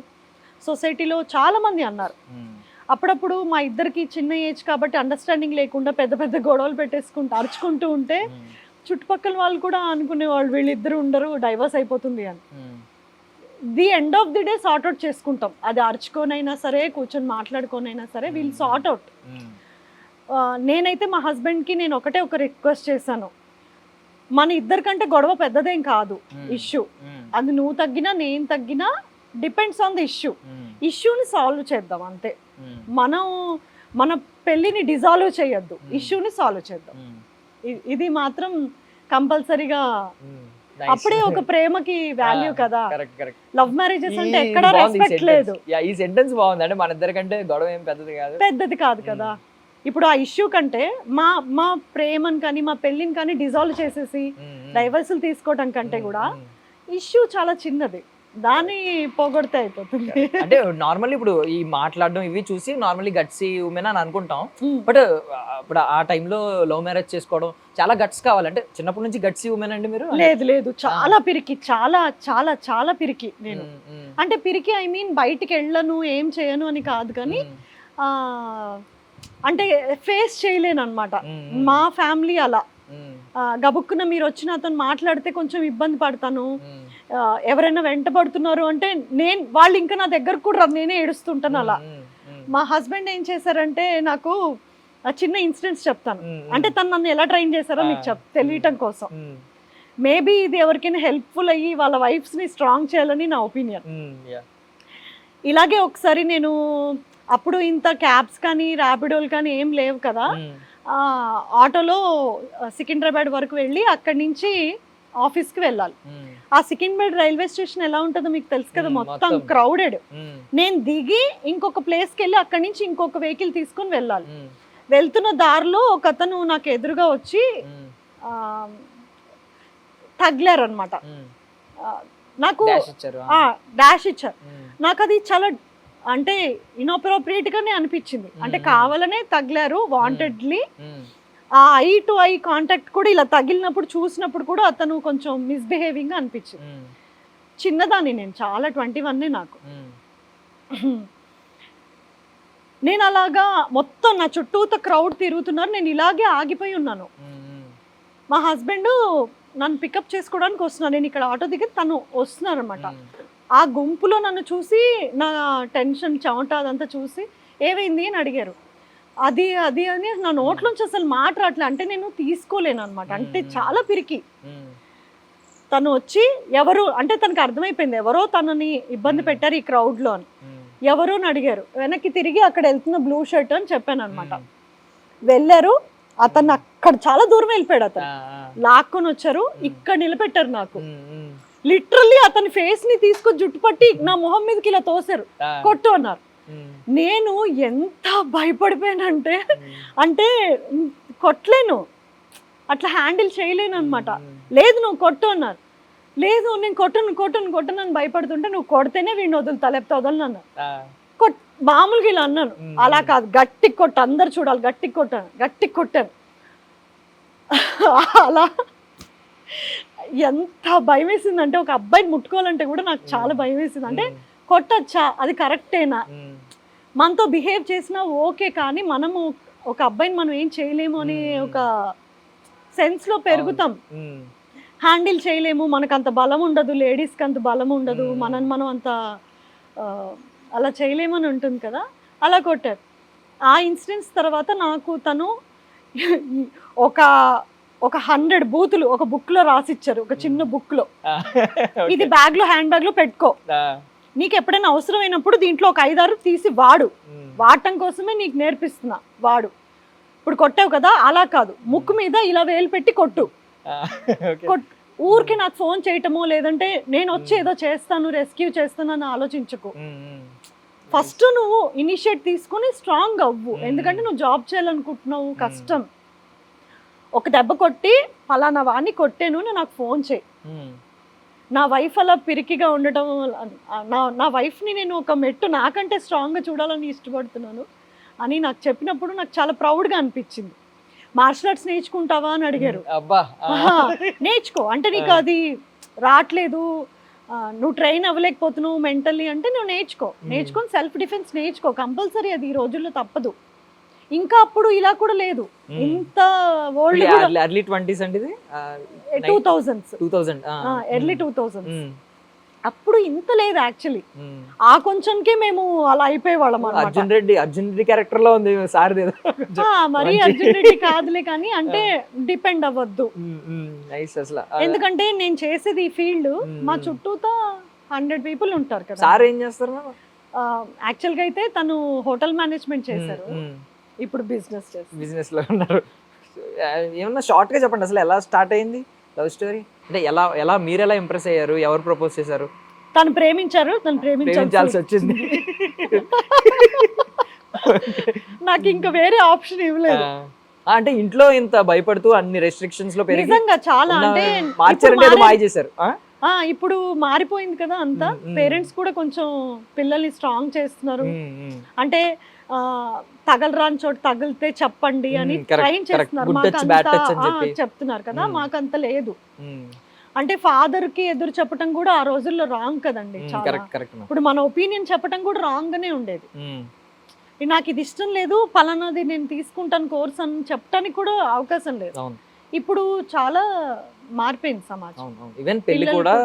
సొసైటీలో చాలా మంది అన్నారు. అప్పుడప్పుడు మా ఇద్దరికి చిన్న ఏజ్ కాబట్టి అండర్స్టాండింగ్ లేకుండా పెద్ద పెద్ద గొడవలు పెట్టేసుకుంటూ అరుచుకుంటూ ఉంటే చుట్టుపక్కల వాళ్ళు కూడా అనుకునేవాళ్ళు వీళ్ళిద్దరు ఉండరు, డైవర్స్ అయిపోతుంది అని. The end of the day sort out చేసుకుంటాం, అది అరుచుకోనైనా సరే కూర్చొని మాట్లాడుకోనైనా సరే వీళ్ళు సార్ట్ అవుట్. నేనైతే మా హస్బెండ్కి నేను ఒక రిక్వెస్ట్ చేశాను, మన ఇద్దరికంటే గొడవ పెద్దదేం కాదు ఇష్యూ, అది నువ్వు తగ్గినా నేను తగ్గినా డిపెండ్స్ ఆన్ ది ఇష్యూని సాల్వ్ చేద్దాం అంతే. మనం మన పెళ్ళిని డిజాల్వ్ చేయొద్దు, ఇష్యూని సాల్వ్ చేద్దాం. ఇది మాత్రం కంపల్సరీగా. అప్పుడే ఒక ప్రేమకి వాల్యూ కదా. లవ్ మ్యారేజెస్ అంటే ఎక్కడ రెస్పెక్ట్ లేదు. ఈ సెంటెన్స్ బాగుంది. అంటే మన ఇద్దరికంటే గొడవ ఏం పెద్దది కాదు కదా. ఇప్పుడు ఆ ఇష్యూ కంటే మా ప్రేమని కానీ మా పెళ్ళిని కానీ డిజాల్వ్ చేసేసి డైవర్సులు తీసుకోవడం కంటే కూడా ఇష్యూ చాలా చిన్నది, దాన్ని పోగొడితే అయిపోతుంది. అంటే నార్మల్లీ ఇప్పుడు ఈ మాట్లాడడం ఇవి చూసి నార్మల్లీ గట్సీ ఉమెన్ అని అనుకుంటాం. బట్ ఇప్పుడు ఆ టైంలో లవ్ మ్యారేజ్ చేసుకోవడం చాలా గట్స్ కావాలి. అంటే చిన్నప్పటి నుంచి గట్సీ ఉమెన్ అండి మీరు? లేదు, చాలా పిరికి, చాలా చాలా చాలా పిరికి నేను. అంటే పిరికి ఐ మీన్ బయటికి వెళ్ళను ఏం చేయను అని కాదు, కానీ అంటే ఫేస్ చేయలేను అనమాట. మా ఫ్యామిలీ అలా గబుక్కున మీరు వచ్చి నాతో మాట్లాడితే కొంచెం ఇబ్బంది పడతాను. ఎవరైనా వెంట పడుతున్నారు అంటే వాళ్ళు ఇంకా నా దగ్గర కూడా నేనే ఏడుస్తుంటాను అలా. మా హస్బెండ్ ఏం చేశారంటే, నాకు చిన్న ఇన్సిడెంట్స్ చెప్తాను. అంటే తను నన్ను ఎలా ట్రైన్ చేశారో మీకు తెలియటం కోసం. మేబీ ఇది ఎవరికైనా హెల్ప్ఫుల్ అయ్యి వాళ్ళ వైఫ్స్ని స్ట్రాంగ్ చేయాలని నా ఒపీనియన్. ఇలాగే ఒకసారి నేను అప్పుడు ఇంత క్యాబ్స్ కానీ ర్యాపిడోలు కానీ ఏం లేవు కదా, ఆటోలో సికింద్రాబాద్ వరకు వెళ్ళి అక్కడి నుంచి ఆఫీస్కి వెళ్ళాలి. ఆ సికింద్రాబాద్ రైల్వే స్టేషన్ ఎలా ఉంటుందో మీకు తెలుసు కదా, మొత్తం క్రౌడెడ్. నేను దిగి ఇంకొక ప్లేస్కి వెళ్ళి అక్కడి నుంచి ఇంకొక వెహికల్ తీసుకొని వెళ్ళాలి. వెళ్తున్న దారిలో ఒక అతను నాకు ఎదురుగా వచ్చి తగిలారు అనమాట. నాకు డాష్ ఇచ్చారు. నాకు అది చాలా అంటే ఇన్అప్రోప్రియేట్ గానే అనిపించింది. అంటే కావాలనే తగిలారు, వాంటెడ్లీ. ఆ ఐ టు ఐ కాంటాక్ట్ కూడా ఇలా తగిలినప్పుడు చూసినప్పుడు కూడా అతను కొంచెం మిస్బిహేవింగ్ అనిపించింది. చిన్నదాన్ని నేను, చాలా 21 నాకు. నేను అలాగా మొత్తం నా చుట్టూతో క్రౌడ్ తిరుగుతున్నారు, నేను ఇలాగే ఆగిపోయి ఉన్నాను. మా హస్బెండ్ నన్ను పికప్ చేసుకోవడానికి వస్తున్నాను, నేను ఇక్కడ ఆటో దిగి తను వస్తున్నారు అనమాట. ఆ గుంపులో నన్ను చూసి నా టెన్షన్ చెమట అదంతా చూసి ఏమైంది అని అడిగారు. అది అని నా నోట్లోంచి అసలు మాట రావట్లే. అంటే నేను తీసుకోలేను అనమాట, అంటే చాలా పిరికి. తను వచ్చి ఎవరు అంటే తనకు అర్థమైపోయింది ఎవరో తనని ఇబ్బంది పెట్టారు ఈ క్రౌడ్లో అని. ఎవరు అని అడిగారు. వెనక్కి తిరిగి అక్కడ వెళ్తున్న బ్లూ షర్ట్ అని చెప్పాను అనమాట. వెళ్ళారు, అతను అక్కడ చాలా దూరం వెళ్ళిపోయాడు. అతను లాక్కొని వచ్చారు, ఇక్కడ నిలబెట్టారు. నాకు లిటరల్లీ అతని ఫేస్ ని తీసుకొని జుట్టు పట్టి నా మొహం మీదకి ఇలా తోసారు, కొట్టు అన్నారు. నేను ఎంత భయపడిపోయానంటే, అంటే కొట్టలేను, అట్లా హ్యాండిల్ చేయలేను అనమాట. లేదు నువ్వు కొట్టు అన్నారు. లేదు నేను కొట్టను అని భయపడుతుంటే, నువ్వు కొడితేనే వీడిని వదులుతా లేకపోతే వదలను అన్నారు. మామూలుగా ఇలా అన్నాను. అలా కాదు, గట్టికి కొట్టు, అందరు చూడాలి, గట్టికి కొట్టాను. అలా ఎంత భయం వేసిందంటే, ఒక అబ్బాయిని ముట్టుకోవాలంటే కూడా నాకు చాలా భయం వేసింది. అంటే కొట్టచ్చా, అది కరెక్టేనా, మనతో బిహేవ్ చేసినా ఓకే, కానీ మనము ఒక అబ్బాయిని మనం ఏం చేయలేము అనే ఒక సెన్స్లో పెరుగుతాం. హ్యాండిల్ చేయలేము, మనకు అంత బలం ఉండదు, లేడీస్కి అంత బలం ఉండదు, మనం అంత అలా చేయలేమని ఉంటుంది కదా. అలా కొట్టారు. ఆ ఇన్సిడెంట్స్ తర్వాత నాకు తను ఒక 100 బూతులు ఒక బుక్లో రాసిచ్చారు, ఒక చిన్న బుక్లో. ఇది బ్యాగ్లో, హ్యాండ్ బ్యాగ్లో పెట్టుకో, నీకు ఎప్పుడైనా అవసరమైనప్పుడు దీంట్లో ఒక 5-6 తీసి వాడటం కోసమే నీకు నేర్పిస్తున్నా, వాడు. ఇప్పుడు కొట్టావు కదా, అలా కాదు, ముక్కు మీద ఇలా వేలు పెట్టి కొట్టు. ఊరికి నాకు ఫోన్ చేయటమో లేదంటే నేను వచ్చి ఏదో చేస్తాను, రెస్క్యూ చేస్తాను అని ఆలోచించకు. ఫస్ట్ నువ్వు ఇనిషియేట్ తీసుకుని స్ట్రాంగ్ అవ్వు. ఎందుకంటే నువ్వు జాబ్ చేయాలనుకుంటున్నావు, కష్టం. ఒక దెబ్బ కొట్టి ఫలానా వాడిని కొట్టాను నాకు ఫోన్ చేయి. నా వైఫ్ అలా పిరికిగా ఉండటం, నా వైఫ్ని నేను ఒక మెట్టు నాకంటే స్ట్రాంగ్గా చూడాలని ఇష్టపడుతున్నాను అని నాకు చెప్పినప్పుడు నాకు చాలా ప్రౌడ్గా అనిపించింది. మార్షల్ ఆర్ట్స్ నేర్చుకుంటావా అని అడిగారు. నేర్చుకో అంటే నీకు అది రావట్లేదు, నువ్వు ట్రైన్ అవ్వలేకపోతున్నావు మెంటల్లీ అంటే నువ్వు నేర్చుకొని సెల్ఫ్ డిఫెన్స్ నేర్చుకో, కంపల్సరీ. అది ఈ రోజుల్లో తప్పదు. ఇంకా అప్పుడు ఇలా కూడా లేదు, ఇంత వరల్డ్ ఎర్లీ 20s అంటే 2000 ఎర్లీ 2000 అప్పుడు ఇంత లేదు యాక్చువల్లీ. ఆ కొంచెంకే మేము అలా అయిపోయేవాళ్ళం. అర్జున్ రెడ్డి క్యారెక్టర్ లో ఉంది సార్. మరి అర్జున్ రెడ్డి కాదులే, కానీ అంటే డిపెండ్ అవ్వద్దు. అసలు ఎందుకంటే నేను చేసేది ఈ ఫీల్డ్, మా చుట్టూతో 100 people ఉంటారు కదా. సార్ ఏం చేస్తారు మ్యామ్? యాక్చువల్గా అయితే తను హోటల్ మేనేజ్మెంట్ చేశారు, ఇప్పుడు బిజినెస్ చేస్తారు. బిజినెస్ లో ఉన్నారు. ఏమన్నా షార్ట్ గా చెప్పండి, అసలు ఎలా స్టార్ట్ అయింది లవ్ స్టోరీ? అంటే ఎలా మీరు ఎలా ఇంప్రెస్ అయ్యారు, ఎవరు ప్రపోజ్ చేశారు? తను ప్రేమించారు, తను ప్రేమించాల్సి వచ్చింది. నాకు ఇంకా వేరే ఆప్షన్ ఇవ్వలేదు. అంటే ఇంట్లో ఇంత భయపడుతూ అన్ని రెస్ట్రిక్షన్స్ లో పెరిగి నిజంగా చాలా అంటే మార్చారంటే ఏదో మాయ చేశారు. ఇప్పుడు మారిపోయింది కదా అంతా. పేరెంట్స్ కూడా కొంచెం పిల్లల్ని స్ట్రాంగ్ చేస్తున్నారు. అంటే తగలరాని చోట తగిలితే చెప్పండి అని ట్రైన్ చేస్తున్నారు. చెప్తున్నారు కదా, మాకంత లేదు. అంటే ఫాదర్ కి ఎదురు చెప్పడం కూడా ఆ రోజుల్లో రాంగ్ కదండి చాలా. ఇప్పుడు మన ఒపీనియన్ చెప్పడం కూడా రాంగ్ గానే ఉండేది. నాకు ఇది ఇష్టం లేదు, పలానాది నేను తీసుకుంటాను కోర్స్ అని చెప్పడానికి కూడా అవకాశం లేదు. ఇప్పుడు చాలా మారిపోయింది సమాజం. ఈవెన్ పెళ్లి కూడా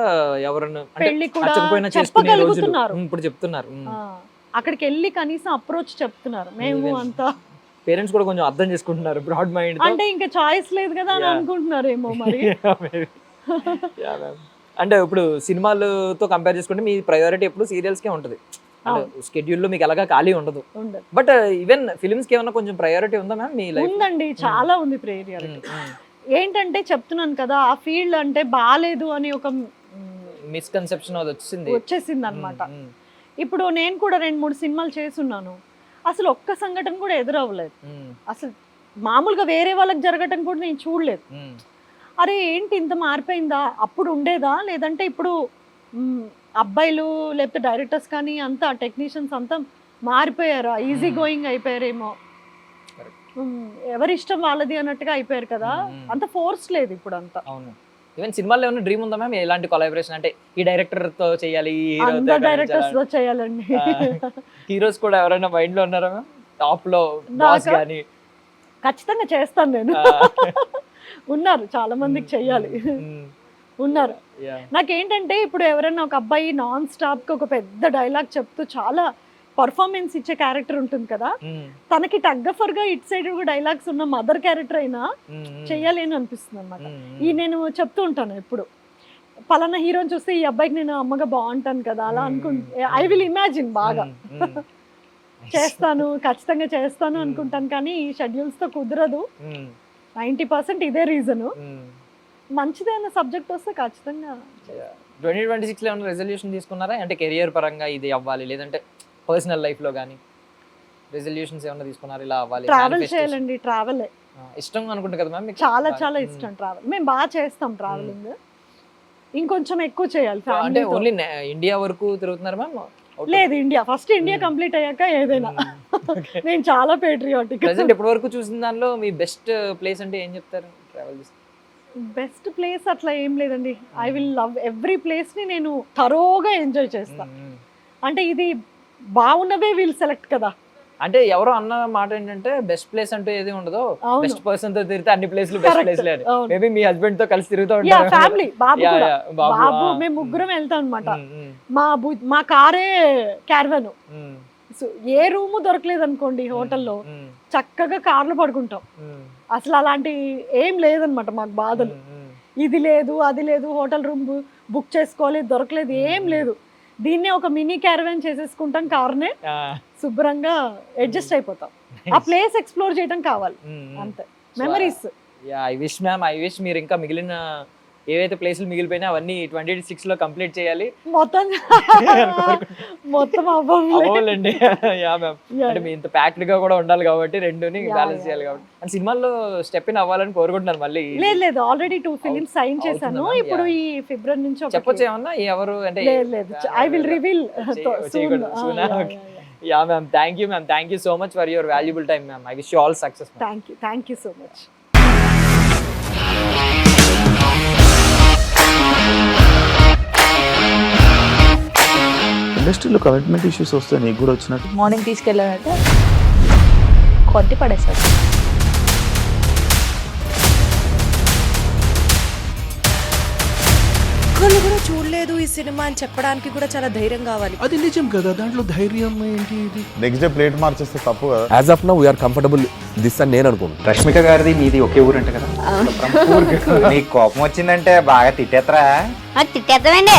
ఎవరన్నా పెళ్లి కూడా చెప్పగలుగుతున్నారు. ఇప్పుడు చెప్తున్నారు. అక్కడికి వెళ్ళి కనీసం అప్రోచ్ చెప్తున్నారు. మేము అంతా పేరెంట్స్ కూడా కొంచెం అర్థం చేసుకుంటున్నారు, బ్రాడ్ మైండ్. అంటే ఇంకా చాయిస్ లేదు కదా అని అనుకుంటున్నారేమో మరి. అంటే ఇప్పుడు సినిమాలతో కంపేర్ చేసుకుంటే మీ ప్రయారిటీ ఎప్పుడు సీరియల్స్ కే ఉంటది. షెడ్యూల్ లో మీకు ఎలాగా ఖాళీ ఉండదు. బట్ ఈవెన్ ఫిల్మ్స్ కి ఏమన్నా కొంచెం ప్రయారిటీ ఉందా మ్యామ్ మీ లైఫ్? ఉందండి, చాలా ఉంది ప్రయారిటీ. ఏంటంటే చెప్తున్నాను కదా, ఆ ఫీల్డ్ అంటే బాలేదు అని ఒక మిస్కన్సెప్షన్ వచ్చేసింది అనమాట. ఇప్పుడు నేను కూడా 2-3 సినిమాలు చేసున్నాను, అసలు ఒక్క సంఘటన కూడా ఎదురవ్వలేదు. అసలు మామూలుగా వేరే వాళ్ళకి జరగటం కూడా నేను చూడలేదు. అరే ఏంటి ఇంత మారిపోయిందా, అప్పుడు ఉండేదా, లేదంటే ఇప్పుడు అబ్బాయిలు లేకపోతే డైరెక్టర్స్ కానీ అంతా టెక్నీషియన్స్ అంతా మారిపోయారా, ఈజీ గోయింగ్ అయిపోయారేమో, ఎవరి ఇష్టం వాళ్ళది అన్నట్టుగా అయిపోయారు కదా, అంత ఫోర్స్ లేదు ఇప్పుడు అంతా. ఈవెన్ సినిమాలో ఏమైనా డ్రీమ్ ఉందా మ్యామ్ ఎలాంటి కొలాబరేషన్? అంటే ఈ డైరెక్టర్ తో చేయాలి, డైరెక్టర్స్ తో చేయాలండి. హీరోస్ కూడా ఎవరైనా మైండ్ లో ఉన్నారా మ్యామ్? టాప్ లో బాస్ గాని? ఖచ్చితంగా చేస్తాను నేను. ఉన్నారు చాలా మందికి చెయ్యాలి, ఉన్నారు. నాకేంటంటే ఇప్పుడు ఎవరైనా ఒక అబ్బాయి నాన్ స్టాప్ కి ఒక పెద్ద డైలాగ్ చెప్తూ చాలా పర్ఫార్మెన్స్ ఇచ్చే క్యారెక్టర్ ఉంటుంది కదా, తనకి టగ్గఫర్ గా ఇట్ సైడ్ డైలాగ్స్ ఉన్న మదర్ క్యారెక్టర్ అయినా చెయ్యాలి అని అనిపిస్తుంది అనమాట. ఈ నేను చెప్తూ ఉంటాను ఎప్పుడు, పలానా హీరోని చూస్తే ఈ అబ్బాయికి నేను అమ్మగా బాగుంటాను కదా అలా అనుకుంటే ఐ విల్ ఇమాజిన్ బాగా చేస్తాను, ఖచ్చితంగా చేస్తాను అనుకుంటాను. కానీ ఈ షెడ్యూల్స్ తో కుదరదు. 90% ఇదే రీజను. మంచిదైన సబ్జెక్ట్ వస్తే ఖచ్చితంగా. 2026 లో ఏమైనా రెజల్యూషన్ తీసుకున్నారా? అంటే కెరియర్ పరంగా ఇది అవ్వాలి, లేదంటే పర్సనల్ లైఫ్ లో గానీ రెజల్యూషన్స్ ఏమైనా తీసుకున్నారా? ఇలా అవ్వాలి, ట్రావెల్ చేయాలండి. ట్రావెల్ ఇష్టం అనుకుంటా కదా మ్యామ్? చాలా చాలా ఇష్టం ట్రావెల్. మేము బాగా చేస్తాం ట్రావెలింగ్, ఇంకొంచెం ఎక్కువ చేయాలి. అంటే ఓన్లీ ఇండియా వరకు తిరుగుతున్నారు మ్యామ్? లేదు, ఇండియా ఫస్ట్. ఇండియా కంప్లీట్ అయ్యాక ఏదైనా. నేను చాలా పేట్రియాటిక్. ప్రెజెంట్ ఇప్పటి వరకు చూసిన దానిలో మీ బెస్ట్ ప్లేస్ అంటే ఏం చెప్తారు? ట్రావెల్ బెస్ట్ ప్లేస్ అట్లా ఏం లేదండి. I will love every place ని నేను థరోగా ఎంజాయ్ చేస్తా. అంటే ఇది బాగున్నవే వీల్ సెలెక్ట్ కదా. అంటే ఎవరో అన్న మాట ఏంటంటే బెస్ట్ ప్లేస్ అంటూ ఏది ఉండదు, బెస్ట్ పర్సన్ తో తిరిగితే అన్ని ప్లేస్లు బెస్ట్ ప్లేస్లే అని. మేబీ మీ హస్బెండ్ తో కలిసి తిరుగుతూ ఉంటారు. ఫ్యామిలీ, బాబు మేము ముగ్గురం వెళ్తాం అనమాట. మా కారే క్యారవాన్. ఏ రూము దొరకలేదు అనుకోండి హోటల్లో, చక్కగా కార్లో పడుకుంటాం. అసలు అలాంటి ఏం లేదనమాట మాకు బాధలు. ఇది లేదు అది లేదు, హోటల్ రూమ్ బుక్ చేసుకోలేదు, దొరకలేదు, ఏం లేదు. దీన్నే ఒక మినీ క్యారవాన్ చేసేసుకుంటాం, కార్నే శుభ్రంగా అడ్జస్ట్ అయిపోతాం. ఆ ప్లేస్ ఎక్స్ప్లోర్ చేయడం కావాలి అంతే, memories. I wish ma'am, I wish మీరు ఇంకా మిగిలిన ఏవైతే ప్లేసులు మిగిలిపోయినా అవన్నీ 2026 లో కంప్లీట్ చేయాలి. మొత్తం అవ్వాలండి. యా మ్యామ్, అంటే మీ ఇంత ప్యాక్డ్ గా కూడా ఉండాలి కాబట్టి రెండుని బ్యాలెన్స్ చేయాలి కాబట్టి. అండ్ సినిమాల్లో స్టెప్ ఇన్ అవ్వాలని కోరుకుంటున్నాను. మళ్ళీ లేదు, ఆల్రెడీ 2 ఫిలిమ్స్ సైన్ చేశాను. ఇప్పుడు ఈ ఫిబ్రవరి నుంచి చెప్పొచ్చు ఏమన్నా ఎవరు అంటే? I will reveal soon. Yeah ma'am, thank you ma'am, thank you so much for your valuable time ma'am. I wish you all success. Thank you so much. ఇండస్ట్రీలో కమిట్మెంట్ ఇష్యూస్ వస్తే నీకు కూడా వచ్చినట్టు? మార్నింగ్ తీసుకెళ్ళానంటే కొట్టి పడేసాడు. ఒక్కళ్ళు కూడా చూడలేదు ఈ సినిమా అని చెప్పడానికి కూడా చాలా ధైర్యం కావాలి. అది నిజం కదా, దాంట్లో ధైర్యం ఏంటి? ఇది నెక్స్ట్ డే ప్లేట్ మార్చేస్తే తప్పు కదా. As of now we are comfortable this అని నేను అనుకుంటున్నాను. రష్మిక గారిది మీది ఒకే ఊరు అంట కదా? నీకు కోపం వచ్చిందంటే బాగా తిట్టేత్తరా? తిట్టేద్దామండి.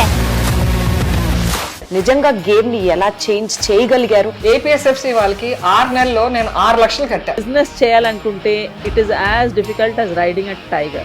నిజంగా గేమ్ ని ఎలా చేంజ్ చేయగలిగారు? ఏపీఎస్ఎఫ్సి వాళ్ళకి 6 నెలల్లో నేను 6 లక్షలు కట్టా. బిజినెస్ చేయాలనుకుంటే it is as difficult as riding a tiger.